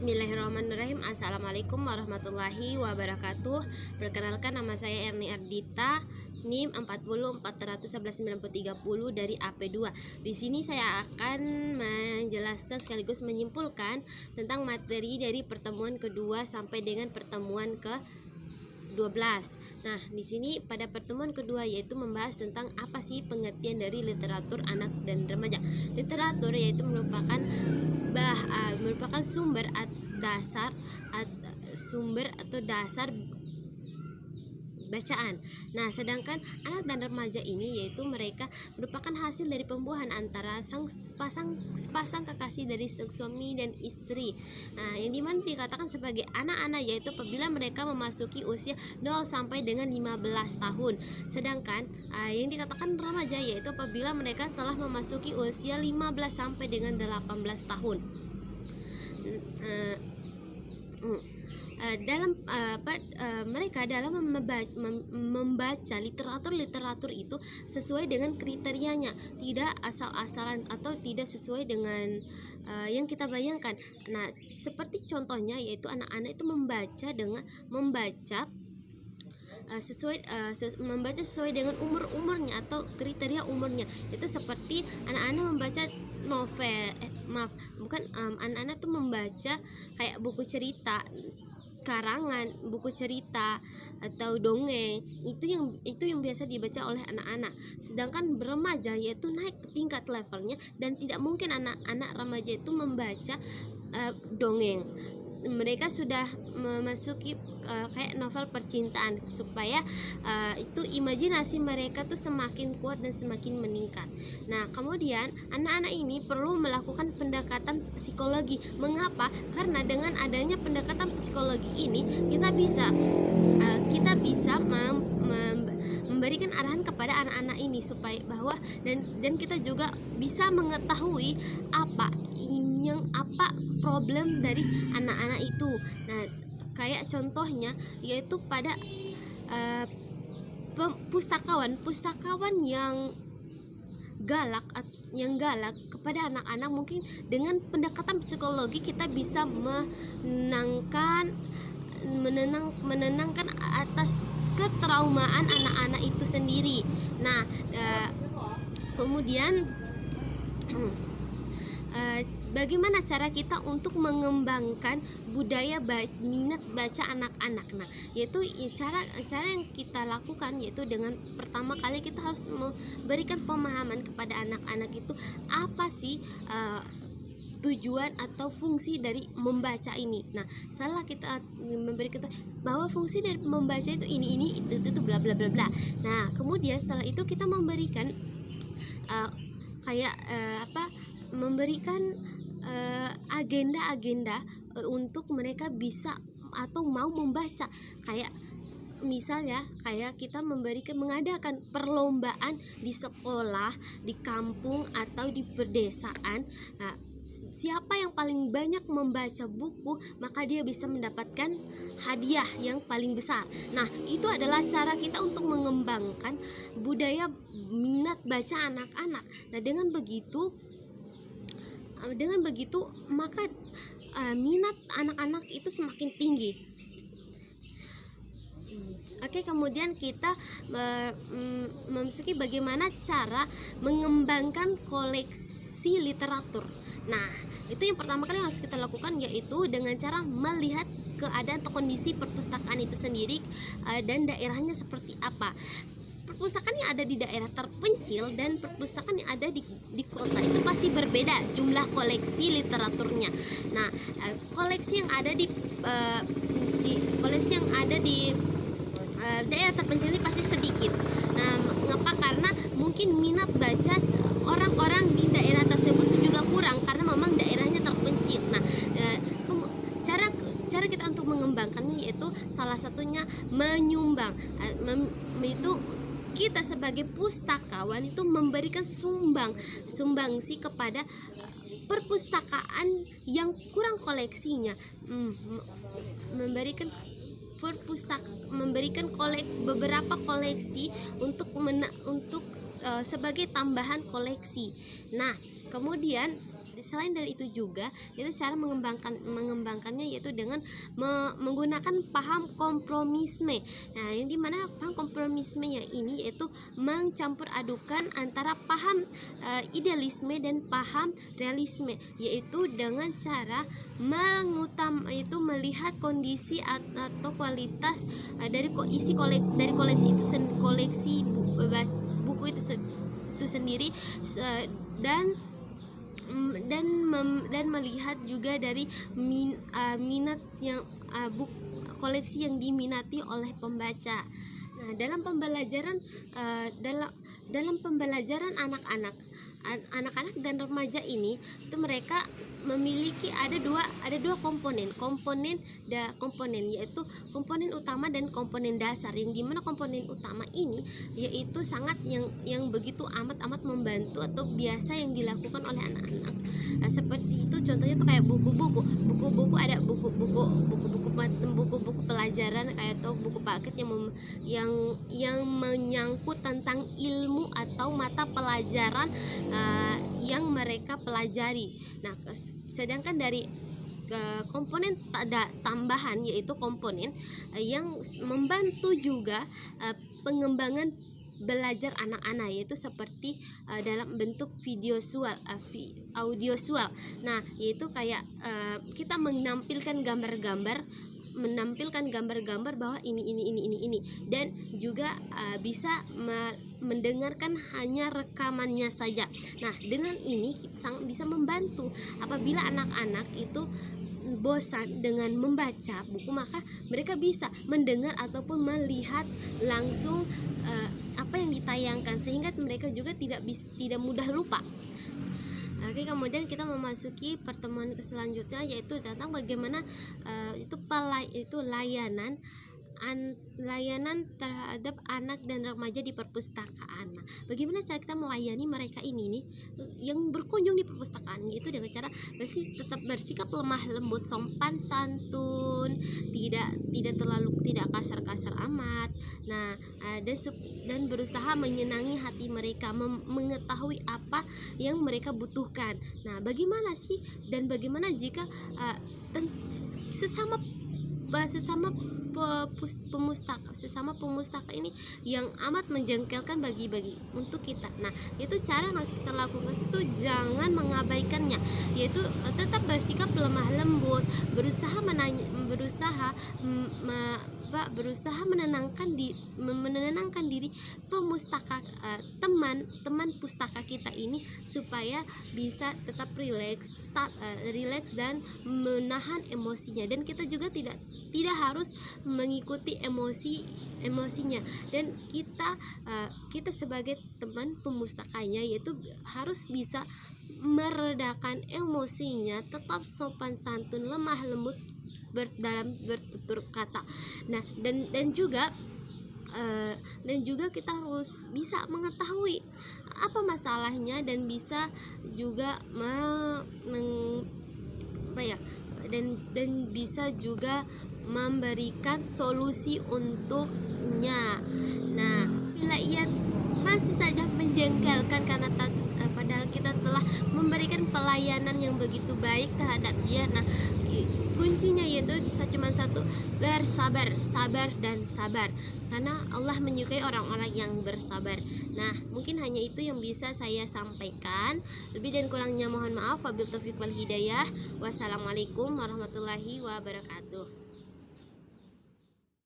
Bismillahirrahmanirrahim. Assalamualaikum warahmatullahi wabarakatuh. Perkenalkan, nama saya Erni Ardita, NIM 40411930 dari AP2. Di sini saya akan menjelaskan sekaligus menyimpulkan tentang materi dari pertemuan kedua sampai dengan pertemuan ke-12. Nah, di sini pada pertemuan kedua yaitu membahas tentang apa sih pengertian dari literatur anak dan remaja. Literatur yaitu merupakan sumber atau dasar bacaan. Nah, sedangkan anak dan remaja ini yaitu mereka merupakan hasil dari pembuahan antara sepasang kekasih dari suami dan istri. Nah, yang dimana dikatakan sebagai anak-anak yaitu apabila mereka memasuki usia 0 sampai dengan 15 tahun. Sedangkan yang dikatakan remaja yaitu apabila mereka telah memasuki usia 15 sampai dengan 18 tahun. Mereka dalam membaca literatur itu sesuai dengan kriterianya, tidak asal-asalan atau tidak sesuai dengan yang kita bayangkan. Nah, seperti contohnya yaitu anak-anak itu membaca sesuai dengan umurnya atau kriteria umurnya. Itu seperti anak-anak membaca novel, anak-anak tuh membaca kayak buku cerita, karangan, buku cerita atau dongeng. Itu yang biasa dibaca oleh anak-anak. Sedangkan remaja yaitu naik ke tingkat levelnya dan tidak mungkin anak-anak remaja itu membaca dongeng. Mereka sudah memasuki kayak novel percintaan supaya itu imajinasi mereka tuh semakin kuat dan semakin meningkat. Nah, kemudian anak-anak ini perlu melakukan pendekatan psikologi. Mengapa? Karena dengan adanya pendekatan psikologi ini kita bisa memberikan arahan kepada anak-anak ini supaya bahwa dan kita juga bisa mengetahui apa problem dari anak-anak itu. Nah, kayak contohnya yaitu pada pustakawan yang galak kepada anak-anak. Mungkin dengan pendekatan psikologi kita bisa menenangkan atas ketraumaan anak-anak itu sendiri. Nah, kemudian bagaimana cara kita untuk mengembangkan budaya minat baca anak-anak? Nah, yaitu cara yang kita lakukan yaitu dengan pertama kali kita harus memberikan pemahaman kepada anak-anak itu apa sih tujuan atau fungsi dari membaca ini. Nah, setelah kita memberikan bahwa fungsi dari membaca itu ini itu bla bla bla bla. Nah, kemudian setelah itu kita memberikan memberikan agenda-agenda untuk mereka bisa atau mau membaca. Kayak misalnya kita mengadakan perlombaan di sekolah, di kampung atau di pedesaan. Nah, siapa yang paling banyak membaca buku maka dia bisa mendapatkan hadiah yang paling besar. Nah, itu adalah cara kita untuk mengembangkan budaya minat baca anak-anak. Nah, dengan begitu maka minat anak-anak itu semakin tinggi. Oke, kemudian kita memasuki bagaimana cara mengembangkan koleksi literatur. Nah, itu yang pertama kali harus kita lakukan yaitu dengan cara melihat keadaan atau kondisi perpustakaan itu sendiri dan daerahnya seperti apa. Perpustakaan yang ada di daerah terpencil dan perpustakaan yang ada di kota itu pasti berbeda jumlah koleksi literaturnya. Nah, koleksi yang ada di daerah terpencil ini pasti sedikit. Nah, mengapa? Karena mungkin minat baca orang-orang di daerah tersebut juga kurang karena memang daerahnya terpencil. Nah, cara kita untuk mengembangkannya yaitu salah satunya menyumbang. Itu kita sebagai pustakawan itu memberikan sumbangsi kepada perpustakaan yang kurang koleksinya, memberikan beberapa koleksi untuk sebagai tambahan koleksi. Nah, kemudian selain dari itu juga itu cara mengembangkannya yaitu dengan menggunakan paham kompromisme. Nah, yang dimana paham kompromismenya ini yaitu mencampur adukan antara paham idealisme dan paham realisme, yaitu dengan cara yaitu melihat kondisi atau kualitas dari koleksi buku itu sendiri, dan melihat juga dari minat yang koleksi yang diminati oleh pembaca. Nah, dalam pembelajaran anak-anak dan remaja ini itu mereka memiliki ada dua komponen yaitu komponen utama dan komponen dasar, yang dimana komponen utama ini yaitu sangat yang begitu amat membantu atau biasa yang dilakukan oleh anak-anak. Nah, seperti itu contohnya tuh kayak buku-buku ada buku-buku pelajaran kayak atau buku paket yang menyangkut tentang ilmu atau mata pelajaran yang mereka pelajari. Nah, sedangkan dari komponen tambahan yaitu komponen yang membantu juga pengembangan belajar anak-anak, yaitu seperti dalam bentuk audiosual. Nah, yaitu kayak kita menampilkan gambar-gambar bahwa ini dan juga bisa mendengarkan hanya rekamannya saja. Nah, dengan ini sangat bisa membantu apabila anak-anak itu bosan dengan membaca buku, maka mereka bisa mendengar ataupun melihat langsung apa yang ditayangkan, sehingga mereka juga tidak mudah lupa. Oke, kemudian kita memasuki pertemuan selanjutnya yaitu tentang bagaimana layanan terhadap anak dan remaja di perpustakaan. Nah, bagaimana cara kita melayani mereka ini nih yang berkunjung di perpustakaan, yaitu dengan cara tetap bersikap lemah lembut, sopan santun, tidak kasar-kasar amat. Nah, dan berusaha menyenangi hati mereka, mengetahui apa yang mereka butuhkan. Nah, bagaimana jika sesama pemustaka ini yang amat menjengkelkan bagi untuk kita. Nah, itu cara yang harus kita lakukan itu jangan mengabaikannya, yaitu tetap bersikap lemah lembut, berusaha menenangkan diri teman pustaka kita ini supaya bisa tetap rileks dan menahan emosinya, dan kita juga tidak harus mengikuti emosinya, dan kita sebagai teman pemustakanya yaitu harus bisa meredakan emosinya, tetap sopan santun, lemah lembut dalam bertutur kata. Nah, dan juga kita harus bisa mengetahui apa masalahnya dan bisa juga dan bisa juga memberikan solusi untuknya. Nah, bila ia masih saja menjengkelkan karena padahal kita telah memberikan pelayanan yang begitu baik terhadap dia, nah kuncinya yaitu cuma satu, sabar dan sabar, karena Allah menyukai orang-orang yang bersabar. Nah, mungkin hanya itu yang bisa saya sampaikan. Lebih dan kurangnya mohon maaf. Wabillahi taufiq wal hidayah. Wassalamualaikum warahmatullahi wabarakatuh.